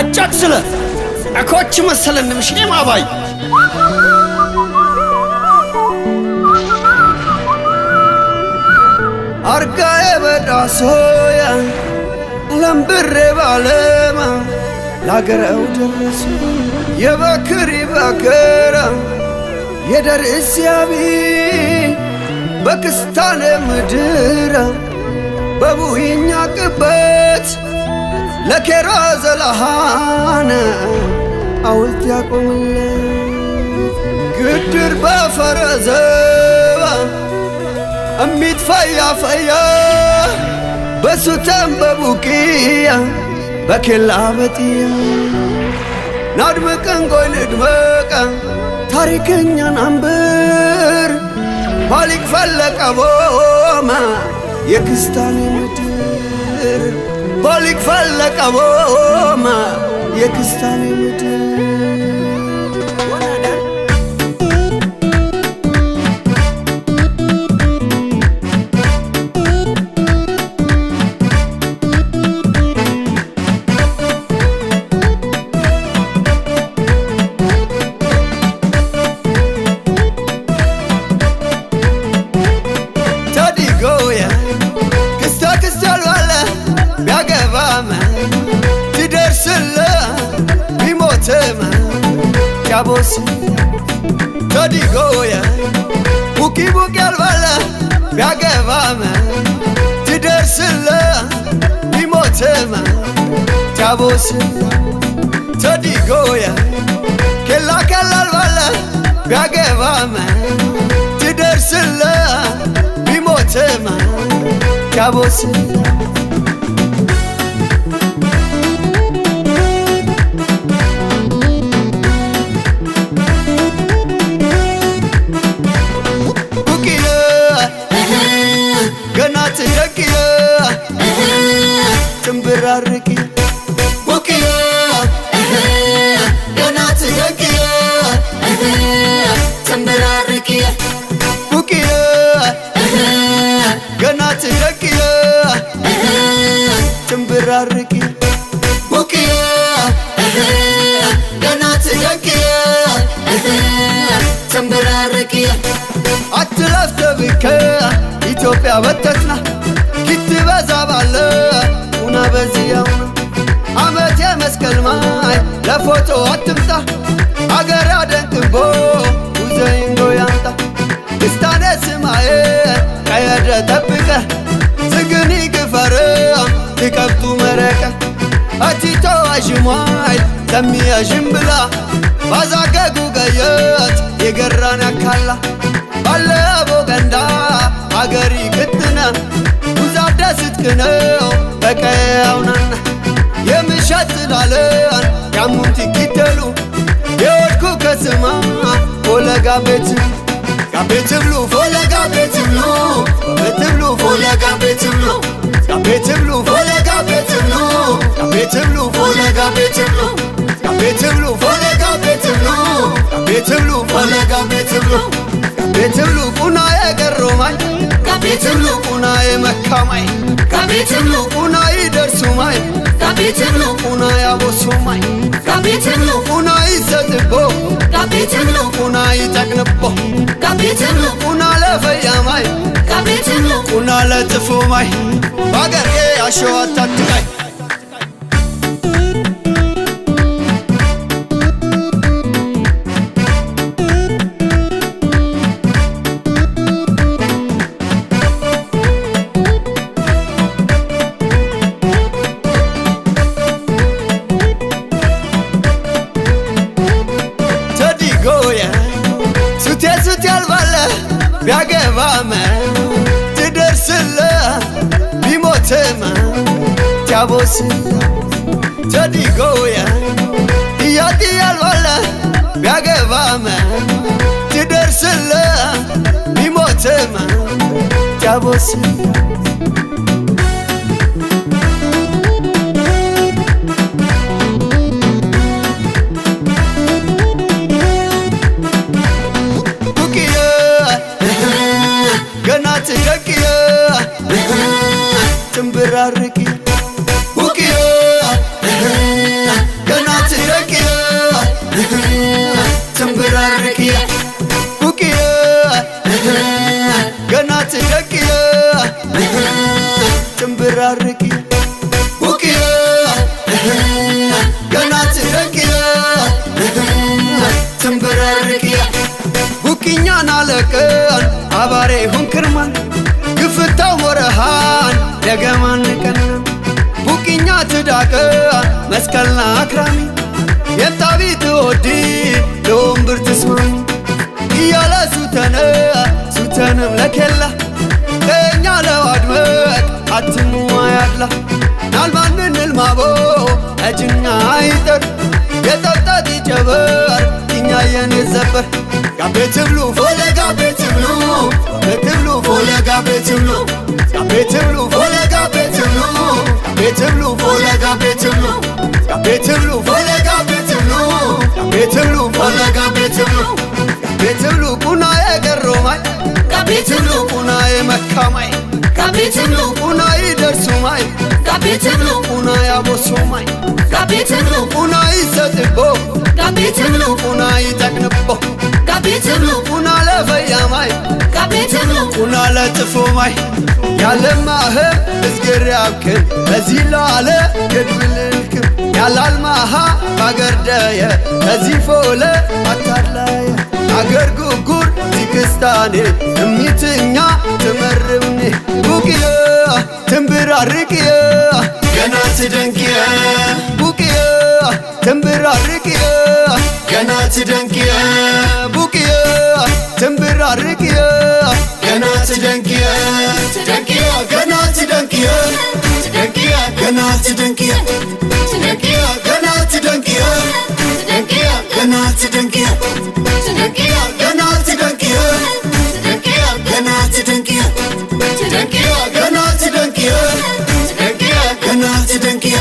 አጫክስለ አኮች መሰለን ምሽኔ ማባይ አርጋዬ በዳሶያ ለምብሬ ባለማ ላገረው ደረሱ የበክሪ በከራ የደርሲያቢ በክስታነ ምድራ በቡይኛ ቅበት ለኬራ ዘለሃነ አውልት ያቆምለት ግድር በፈረዘባ እሚት ፈያ ፈያ በሱተን በቡቂያ በኬላ በጢያ ናድምቀን ጎይ ንድመቀ ታሪከኛን አንብር ባሊቅ ፈለቀ ቦማ የክስታኔ ምድር ባሊቅ ፈለቀ ቦማ የክስታኔ ምድር ያቦስ ተዲጎያ ቡቂ ቡቂ አልባለ ቢያገባመ ትደርስለ ቢሞትመ ያቦስ ተዲጎያ ኬላ ኬላ አልባለ ቢያገባመ ትደርስለ ቢሞትመ ያቦስ ትንብራርቂ ቡቂያ ገና ትደቂያ ትንብራርቂ ቡቂያ ገና ትደቂያ ትንብራርቂ ቡቂያ ገና ትደቂያ ትንብራርቂ አትለፍ ተብከ ኢትዮጵያ በተትና ክትበዛ ባለ ኡና በዚያውና አመት የመስቀል ማይ ለፎቶ አትምጣ አገር ያደንቅቦ ውዘይንጎ ያንጣ ክስታኔ ስማዬ ቀየደ ጠብቀ ትግኒ ግፈረ ትቀብጡ መረቀ አቲቶ አዥሟይ ተሚያዥም ብላ ባዛገጉ ገየት የገራን ያካላ ባለ አቦ ገንዳ አገሪ ክትነ ውዛደ ስትክነው በቀያውናና የምሸጥላለን ያሙንቲ ኪተሉ የወድኩ ከስማ ፎለጋ ቤትብሉ ፎለጋ ቤትብሉ ቤትብሉ ፎለጋ ቤትብሉ ቤትብሉ ፎለጋ ቤትብሉ ቤትብሉ ፎለጋ ቤትብሉ ቤትብሉ ፎለጋ ቤትብሉ ቤትብሉ ፎለጋ ቤትብሉ ቤትብሉ ቁና የቀሮማይ ቤትብሉ ቁና የመካማይ ቤትብሉ ቁና ይደርሱማይ ቤትብሉ ቁና ያቦሱማይ ቤትብሉ ቁና ይሰጥቦ ቤትብሉ ቁና ይጠቅንቦ ቤትብሉ ቁና ለፈያማይ ቤትብሉ ቁና ለጥፉማይ ባገሬ አሸዋታትቃይ ቢያገባመ ትደርስለ ቢሞትመ ያቦስ ተዲጎያ እያት ያልባለ ቢያገባመ ትደርስለ ቢሞትመ ያቦስ ትንብራርቂ ቡቂያ እንክርማን ግፍታው ሞረሃን ደገማን ቀናን ቡቂኛ ትዳቀ መስቀልና አክራሚ የጣቢት ወዲ ለወንብር ትስማሚ እያለ ሱተንም ለኬላ ከኛ ለዋድመቅ አትንዋ ያድላ ናልማንን ልማቦ እጅኛ አይጠር የጠጣት ይጨበር እኛ የንዘበር ጋቤትብሉ ፎለ ጋቤትብሉ ቤትብሉ ፎለ ጋቤትብሉ ጋቤትብሉ ፎለ ጋቤትብሉ ጋቤትብሉ ፎለ ጋቤትብሉ ጋቤትብሉ ፎለ ጋቤትብሉ ጋቤትብሉ ፎለ ጋቤትብሉ ጋቤትብሉ ቁና የገሮማይ ጋቤትብሉ ቁና የመካማይ ጋቤትብሉ ቁና ይደርሱማይ ጋቤትብሉ ቁና ያቦሱማይ ጋቤትብሉ ቁና ይሰጥቦ ጋቤትብሉ ቁና ይጠቅንቦ ጋቤትብሉ ቁና ለፈያማይ ጋቤትብሉ ቁና ለጥፎማይ ያለማህ እዝገር ያብክን በዚህ ላለ ገድብልልክም ያላልማሃ ባገርደየ በዚህ ፎለ አታላየ አገር ጉጉር ዚክስታኔ እሚትኛ ትመርምኔ ቡቅየ ትንብራርቅየ ገና ትደንቅየ ቡቅየ ትንብራርቅየ ገና ትደንቅየ ቡቅየ ትንብራርቅየ ገና ትደንቅየ ትደንቅየ ገና ትደንቅየ ትደንቅየ ገና ትደንቅየ ትደንቅየ ገና ትደንቅየ ትደንቅየ ገና ትደንቅየ ትደንቅየ ገና ትደንቅየ ትደንቅየ ገና ትደንቅየ ትደንቅየ ገና ትደንቅየ ትደንቅየ ገና ትደንቅየ